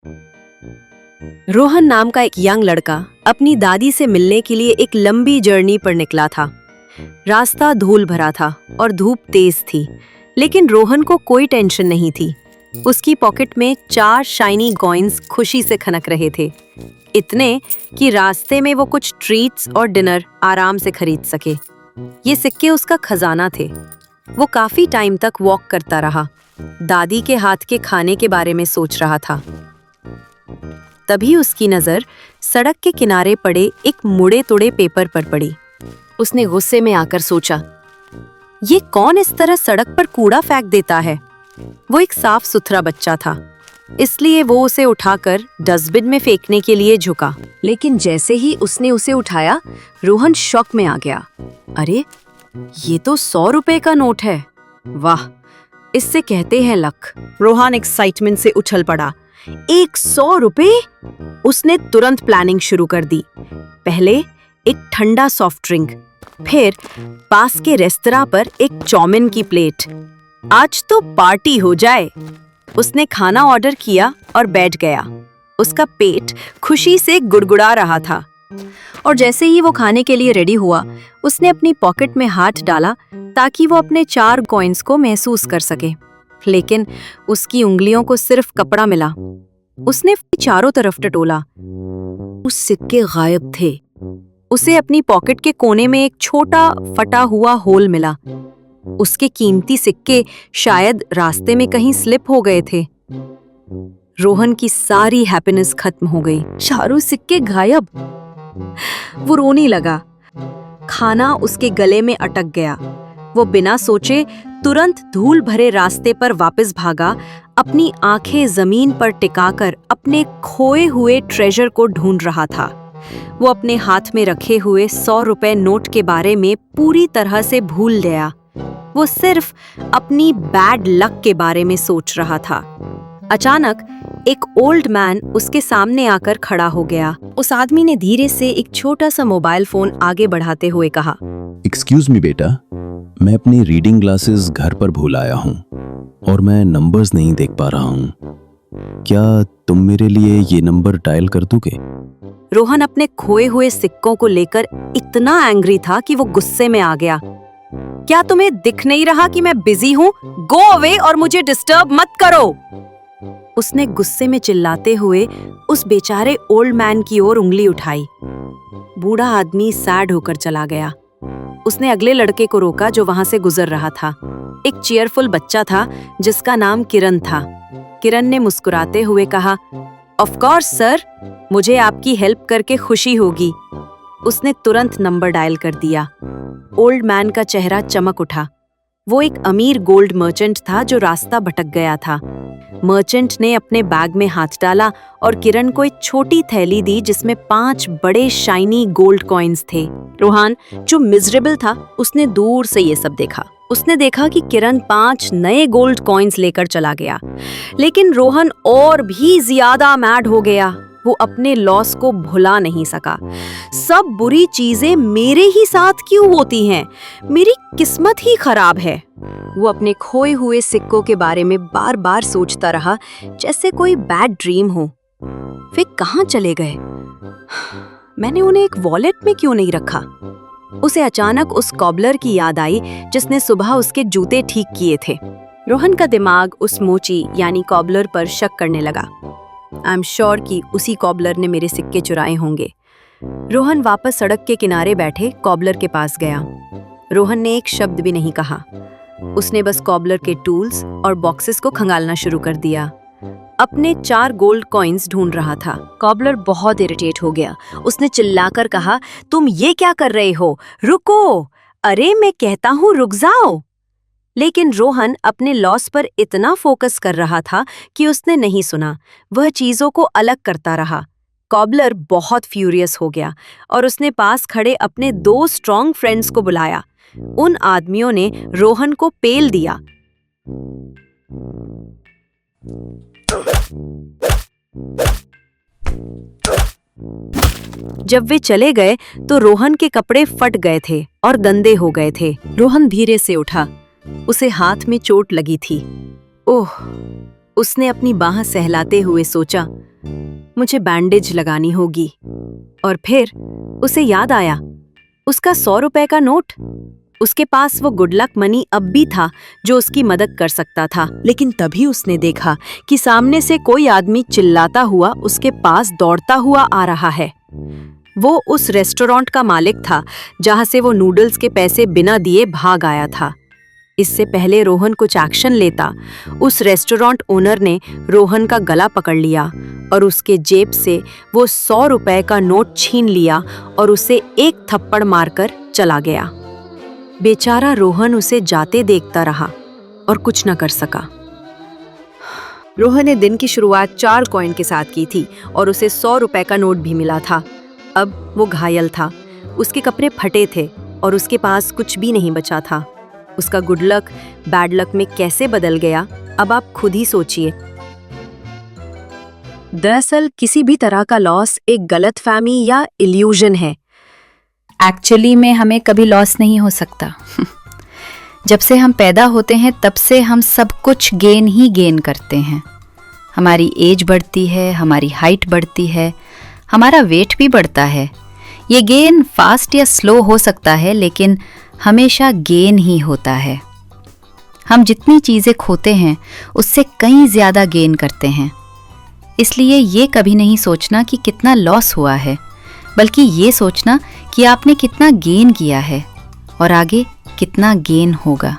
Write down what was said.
रोहन नाम का एक यंग लड़का अपनी दादी से मिलने के लिए एक लंबी जर्नी पर निकला था। रास्ता धूल भरा था और धूप तेज थी, लेकिन रोहन को कोई टेंशन नहीं थी। उसकी पॉकेट में 4 शाइनी कॉइन्स खुशी से खनक रहे थे, इतने कि रास्ते में वो कुछ ट्रीट्स और डिनर आराम से खरीद सके। ये सिक्के उसका खजाना थे। वो काफी टाइम तक वॉक करता रहा, दादी के हाथ के खाने के बारे में सोच रहा था। तभी उसकी नजर सड़क के किनारे पड़े एक मुड़े तुड़े पेपर पर पड़ी। उसने गुस्से में आकर सोचा, ये कौन इस तरह सड़क पर कूड़ा फेंक देता है? वो एक साफ सुथरा बच्चा था, इसलिए वो उसे उठाकर डस्टबिन में फेंकने के लिए झुका। लेकिन जैसे ही उसने उसे उठाया, रोहन शॉक में आ गया। अरे, ये तो 100 रुपए का नोट है। वाह, इससे कहते हैं लक। रोहन एक्साइटमेंट से उछल पड़ा। 100 रुपए? उसने तुरंत प्लानिंग शुरू कर दी। पहले एक ठंडा सॉफ्ट ड्रिंक, फिर पास के रेस्तरां पर एक चाउमीन की प्लेट। आज तो पार्टी हो जाए। उसने खाना ऑर्डर किया और बैठ गया। उसका पेट खुशी से गुड़गुड़ा रहा था। और जैसे ही वो खाने के लिए रेडी हुआ, उसने अपनी पॉकेट में हाथ डाला ताकि वो अपने 4 कॉइन्स को महसूस कर सके। लेकिन उसकी उंगलियों को सिर्फ कपड़ा मिला। उसने चारों तरफ टटोला। उस सिक्के गायब थे। उसे अपनी पॉकेट के कोने में एक छोटा फटा हुआ होल मिला। उसके कीमती सिक्के शायद रास्ते में कहीं स्लिप हो गए थे। रोहन की सारी हैप्पीनेस खत्म हो गई। चारों सिक्के गायब। वो रोने लगा। खाना उसके गले में अटक गया। वो बिना सोचे तुरंत धूल भरे रास्ते पर वापस भागा, अपनी आंखें जमीन पर टिकाकर अपने खोए हुए ट्रेजर को ढूंढ रहा था। वो अपने हाथ में रखे हुए 100 रुपए नोट के बारे में पूरी तरह से भूल गया। वो सिर्फ अपनी बैड लक के बारे में सोच रहा था। अचानक एक ओल्ड मैन उसके सामने आकर खड़ा हो गया। उस आदमी ने धीरे से एक छोटा सा मोबाइल फोन आगे बढ़ाते हुए कहा, एक्सक्यूज मी बेटा, मैं अपनी रीडिंग ग्लासेस घर पर भूल आया हूँ और मैं नंबर्स नहीं देख पा रहा हूँ। क्या तुम मेरे लिए ये नंबर डायल कर दोगे? रोहन अपने खोए हुए सिक्कों को लेकर इतना एंग्री था कि वो गुस्से में आ गया। क्या तुम्हें दिख नहीं रहा कि मैं बिजी हूँ? गो अवे और मुझे डिस्टर्ब मत करो। उसने गुस्से में चिल्लाते हुए उस बेचारे ओल्ड मैन की ओर उंगली उठाई। बूढ़ा आदमी सैड होकर चला गया। उसने अगले लड़के को रोका जो वहां से गुजर रहा था। एक चीयरफुल बच्चा था जिसका नाम किरण था। किरण ने मुस्कुराते हुए कहा, ऑफ कोर्स सर, मुझे आपकी हेल्प करके खुशी होगी। उसने तुरंत नंबर डायल कर दिया। ओल्ड मैन का चेहरा चमक उठा। वो एक अमीर गोल्ड मर्चेंट था जो रास्ता भटक गया था। मर्चेंट ने अपने बैग में हाथ डाला और किरण को एक छोटी थैली दी जिसमें 5 बड़े शाइनी गोल्ड कॉइन्स थे। रोहन, जो मिजरेबल था, उसने दूर से ये सब देखा। उसने देखा कि किरण 5 नए गोल्ड कॉइन्स लेकर चला गया। लेकिन रोहन और भी ज्यादा मैड हो गया। वो अपने लॉस को भुला नहीं सका। सब बुरी चीजें मेरे ही साथ क्यों होती हैं? मेरी किस्मत ही खराब है। वो अपने खोए हुए सिक्कों के बारे में बार बार सोचता रहा, जैसे कोई बैड ड्रीम हो। वे कहाँ चले गए? मैंने उन्हें एक वॉलेट में क्यों नहीं रखा? उसे अचानक उस कॉबलर की याद आई जिसने सुबह उसके जूते ठीक किए थे। रोहन का दिमाग उस मोची यानी कॉबलर पर शक करने लगा। आई एम श्योर कि उसी कॉबलर ने मेरे सिक्के चुराए होंगे। रोहन वापस सड़क के किनारे बैठे कॉबलर के पास गया। रोहन ने एक शब्द भी नहीं कहा। उसने बस कॉबलर के टूल्स और बॉक्सेस को खंगालना शुरू कर दिया। अपने 4 गोल्ड कॉइन्स ढूंढ रहा था। कॉबलर बहुत इरिटेट हो गया। उसने चिल्लाकर कहा, तुम ये क्या कर रहे हो? रुको! अरे मैं कहता हूँ रुक जाओ। लेकिन रोहन अपने लॉस पर इतना फोकस कर रहा था कि उसने नहीं सुना। वह चीजों को अलग करता रहा। कॉबलर बहुत फ्यूरियस हो गया और उसने पास खड़े अपने 2 स्ट्रॉन्ग फ्रेंड्स को बुलाया। उन आदमियों ने रोहन को पेल दिया। जब वे चले गए तो रोहन के कपड़े फट गए थे और गंदे हो गए थे। रोहन धीरे से उठा। उसे हाथ में चोट लगी थी। ओह! उसने अपनी बाह सहलाते हुए सोचा, मुझे बैंडेज लगानी होगी। और फिर उसे याद आया, उसका 100 रुपए का नोट। उसके पास वो गुड लक मनी अब भी था जो उसकी मदद कर सकता था। लेकिन तभी उसने देखा कि सामने से कोई आदमी चिल्लाता हुआ उसके पास दौड़ता हुआ आ रहा है। वो उस रेस्टोरेंट का मालिक था जहां से वो नूडल्स के पैसे बिना दिए भाग आया था। इससे पहले रोहन कुछ एक्शन लेता, उस रेस्टोरेंट ओनर ने रोहन का गला पकड़ लिया और उसके जेब से वो 100 रुपए का नोट छीन लिया और उसे एक थप्पड़ मारकर चला गया। बेचारा रोहन उसे जाते देखता रहा और कुछ न कर सका। रोहन ने दिन की शुरुआत 4 कॉइन के साथ की थी और उसे 100 रुपए का नोट भी मिला था। अब वो घायल था, उसके कपड़े फटे थे और उसके पास कुछ भी नहीं बचा था। उसका गुड लक बैड लक में कैसे बदल गया, अब आप खुद ही सोचिए। दरअसल किसी भी तरह का लॉस एक गलतफहमी या इल्यूजन है। एक्चुअली में हमें कभी लॉस नहीं हो सकता। जब से हम पैदा होते हैं तब से हम सब कुछ गेन ही गेन करते हैं। हमारी एज बढ़ती है, हमारी हाइट बढ़ती है, हमारा वेट भी बढ़ता है। ये गेन फास्ट या स्लो हो सकता है, लेकिन हमेशा गेन ही होता है। हम जितनी चीज़ें खोते हैं उससे कहीं ज़्यादा गेन करते हैं। इसलिए ये कभी नहीं सोचना कि कितना लॉस हुआ है, बल्कि ये सोचना कि आपने कितना गेन किया है और आगे कितना गेन होगा।